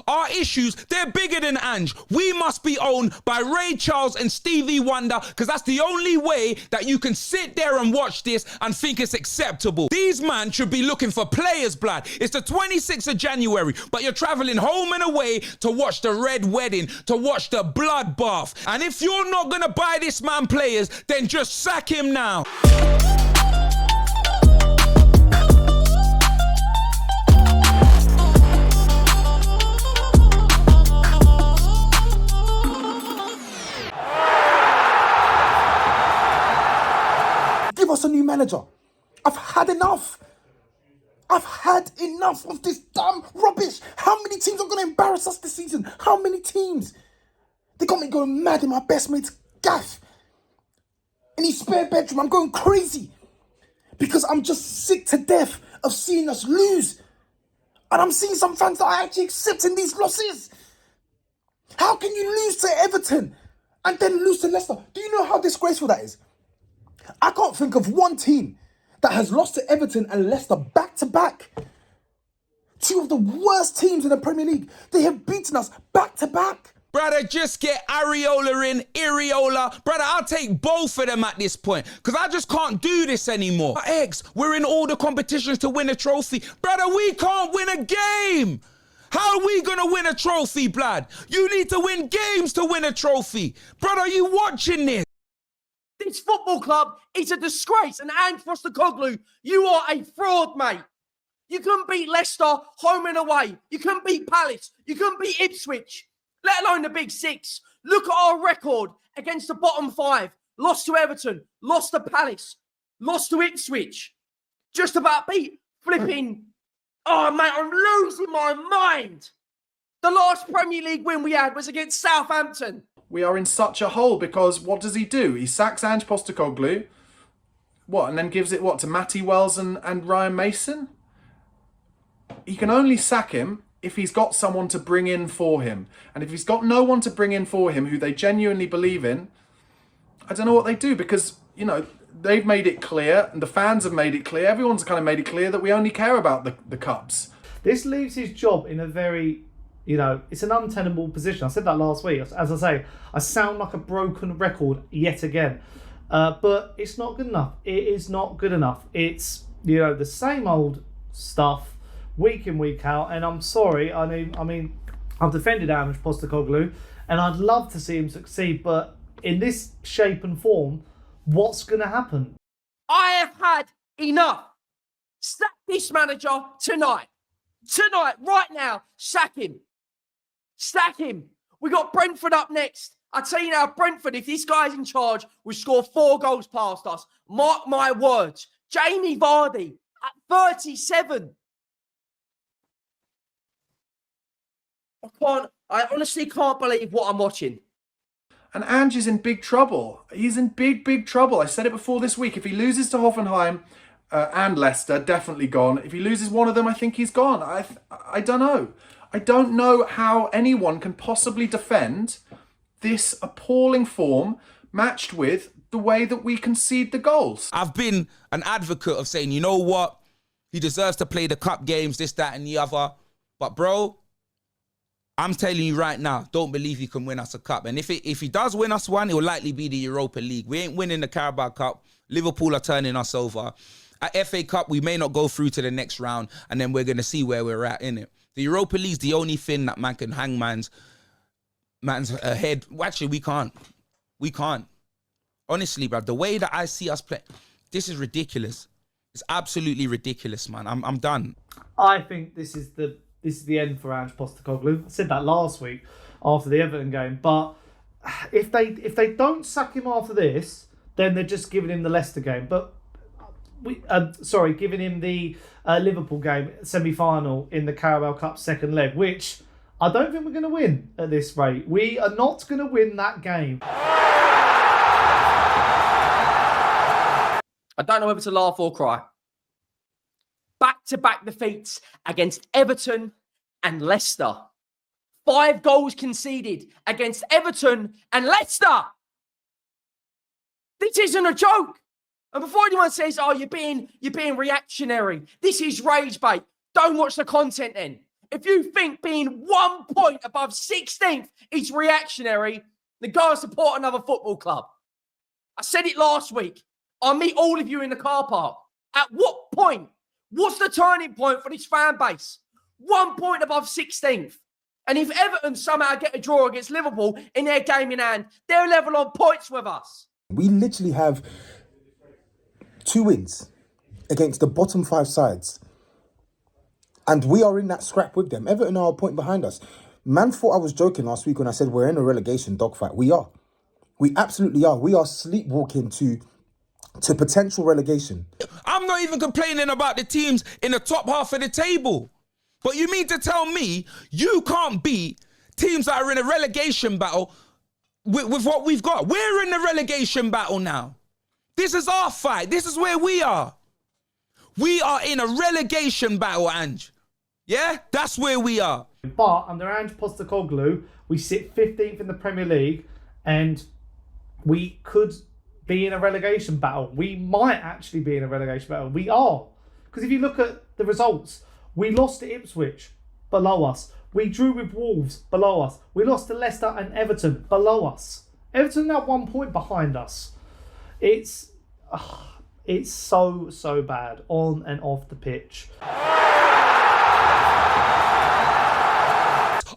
Our issues, they're bigger than Ange. We must be owned by Ray Charles and Stevie Wonder, because that's the only way that you can sit there and watch this and think it's acceptable. These men should be looking for players' blood. It's the 26th of January, but you're traveling home and away to watch the Red Wedding, to watch the bloodbath. And if you're not going to buy this man players, then just sack him now. Give us a new manager. I've had enough. I've had enough of this damn rubbish. How many teams are going to embarrass us this season? How many teams? They got me going mad in my best mate's gaff. In his spare bedroom, I'm going crazy. Because I'm just sick to death of seeing us lose. And I'm seeing some fans that are actually accepting these losses. How can you lose to Everton and then lose to Leicester? Do you know how disgraceful that is? I can't think of one team that has lost to Everton and Leicester back to back. Two of the worst teams in the Premier League. They have beaten us back to back. Brother, just get Areola in, Iriola. Brother, I'll take both of them at this point, because I just can't do this anymore. We're in all the competitions to win a trophy. Brother, we can't win a game. How are we going to win a trophy, blood? You need to win games to win a trophy. Brother, are you watching this? This football club is a disgrace, and Ange Postecoglou, you are a fraud, mate. You couldn't beat Leicester home and away. You couldn't beat Palace. You couldn't beat Ipswich, let alone the big six. Look at our record against the bottom five. Lost to Everton, lost to Palace, lost to Ipswich. Just about beat flipping. Oh, mate, I'm losing my mind. The last Premier League win we had was against Southampton. We are in such a hole because what does he do? He sacks Ange Postecoglou. What? And then gives it, what, to Matty Wells and Ryan Mason? He can only sack him if he's got someone to bring in for him. And if he's got no one to bring in for him who they genuinely believe in, I don't know what they do, because, you know, they've made it clear and the fans have made it clear. Everyone's kind of made it clear that we only care about the cups. This leaves his job in a very... You know, it's an untenable position. I said that last week. As I say, I sound like a broken record yet again. But it's not good enough. It is not good enough. It's, you know, the same old stuff week in, week out. And I'm sorry. I mean, I've defended Ange Postecoglou and I'd love to see him succeed. But in this shape and form, what's going to happen? I have had enough. Sack this manager tonight. Tonight, right now, sack him. Sack him. We got Brentford up next. I tell you now, Brentford, if this guy's in charge, we score 4 goals past us. Mark my words. Jamie Vardy at 37. I honestly can't believe what I'm watching. And Ange is in big trouble. He's in big, big trouble. I said it before this week. If he loses to Hoffenheim and Leicester, definitely gone. If he loses one of them, I think he's gone. I don't know. I don't know how anyone can possibly defend this appalling form matched with the way that we concede the goals. I've been an advocate of saying, you know what? He deserves to play the cup games, this, that, and the other. But, bro, I'm telling you right now, don't believe he can win us a cup. And if he does win us one, it will likely be the Europa League. We ain't winning the Carabao Cup. Liverpool are turning us over. At FA Cup, we may not go through to the next round, and then we're going to see where we're at in it. The Europa League's the only thing that man can hang man's head. Well, actually, we can't. We can't. Honestly, bro, the way that I see us play, this is ridiculous. It's absolutely ridiculous, man. I'm done. I think this is the end for Ange Postecoglou. I said that last week after the Everton game. But if they don't sack him after this, then they're just giving him the Leicester game. But giving him the Liverpool game semi-final in the Carabao Cup second leg, which I don't think we're going to win at this rate. We are not going to win that game. I don't know whether to laugh or cry. Back-to-back defeats against Everton and Leicester. 5 goals conceded against Everton and Leicester. This isn't a joke. And before anyone says, oh, you're being reactionary, this is rage bait. Don't watch the content then. If you think being 1 point above 16th is reactionary, then go and support another football club. I said it last week. I'll meet all of you in the car park. At what point? What's the turning point for this fan base? 1 point above 16th. And if Everton somehow get a draw against Liverpool in their game in hand, they're level on points with us. We literally have 2 wins against the bottom 5 sides. And we are in that scrap with them. Everton are a point behind us. Man thought I was joking last week when I said we're in a relegation dogfight. We are. We absolutely are. We are sleepwalking to potential relegation. I'm not even complaining about the teams in the top half of the table. But you mean to tell me you can't beat teams that are in a relegation battle with what we've got? We're in the relegation battle now. This is our fight. This is where we are. We are in a relegation battle, Ange. Yeah? That's where we are. But under Ange Postecoglou, we sit 15th in the Premier League and we could be in a relegation battle. We might actually be in a relegation battle. We are. Because if you look at the results, we lost to Ipswich, below us. We drew with Wolves, below us. We lost to Leicester and Everton, below us. Everton now 1 point behind us. It's so bad on and off the pitch.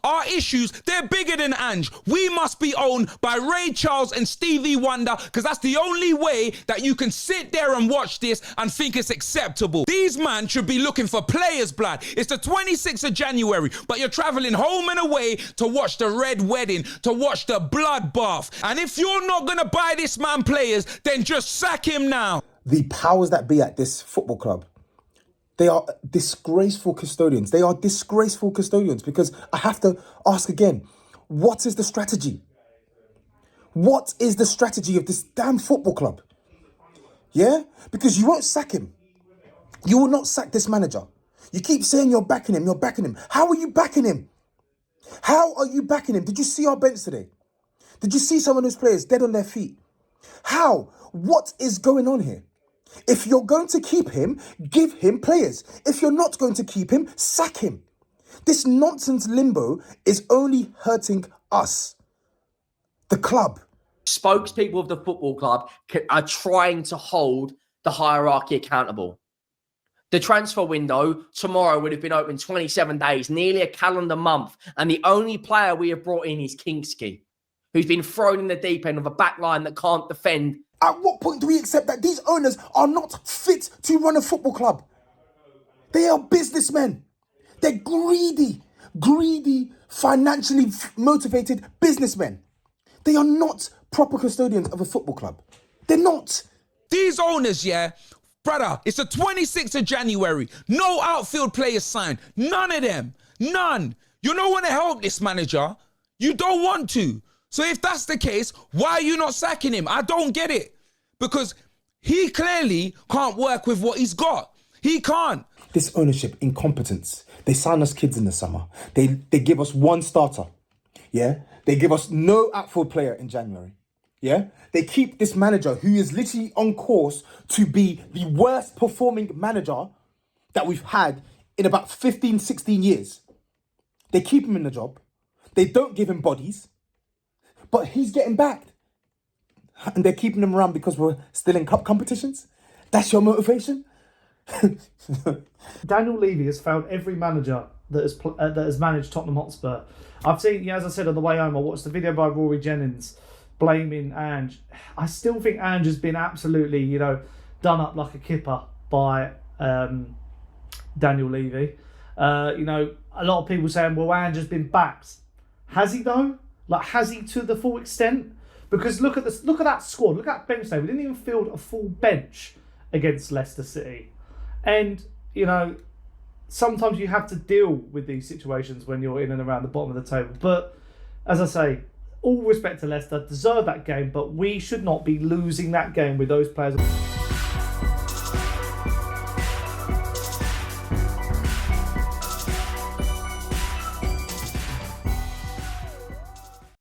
Our issues, they're bigger than Ange. We must be owned by Ray Charles and Stevie Wonder because that's the only way that you can sit there and watch this and think it's acceptable. These men should be looking for players' blood. It's the 26th of January, but you're traveling home and away to watch the Red Wedding, to watch the bloodbath. And if you're not going to buy this man players, then just sack him now. The powers that be at this football club, they are disgraceful custodians. They are disgraceful custodians because I have to ask again, what is the strategy? What is the strategy of this damn football club? Yeah? Because you won't sack him. You will not sack this manager. You keep saying you're backing him, you're backing him. How are you backing him? How are you backing him? Did you see our bench today? Did you see some of those players dead on their feet? How? What is going on here? If you're going to keep him, give him players. If you're not going to keep him, sack him. This nonsense limbo is only hurting us, the club. Spokespeople of the football club are trying to hold the hierarchy accountable. The transfer window tomorrow would have been open 27 days, nearly a calendar month. And the only player we have brought in is Kingski, who's been thrown in the deep end of a back line that can't defend. At what point do we accept that these owners are not fit to run a football club? They are businessmen. They're greedy, financially motivated businessmen. They are not proper custodians of a football club. They're not. These owners, yeah, brother, it's the 26th of January. No outfield players signed. None of them. None. You don't want to help this manager. You don't want to. So if that's the case, why are you not sacking him? I don't get it. Because he clearly can't work with what he's got. He can't. This ownership, incompetence. They sign us kids in the summer. They give us one starter. Yeah? They give us no outfield player in January. Yeah? They keep this manager who is literally on course to be the worst performing manager that we've had in about 15, 16 years. They keep him in the job. They don't give him bodies. But he's getting backed. And they're keeping him around because we're still in cup competitions? That's your motivation? Daniel Levy has found every manager that has managed Tottenham Hotspur. I've seen, as I said on the way home, I watched the video by Rory Jennings blaming Ange. I still think Ange has been absolutely, done up like a kipper by Daniel Levy. A lot of people saying, well, Ange has been backed. Has he though? Has he to the full extent? Because look at that squad. Look at that bench there. We didn't even field a full bench against Leicester City. And, sometimes you have to deal with these situations when you're in and around the bottom of the table. But, as I say, all respect to Leicester, deserve that game, but we should not be losing that game with those players.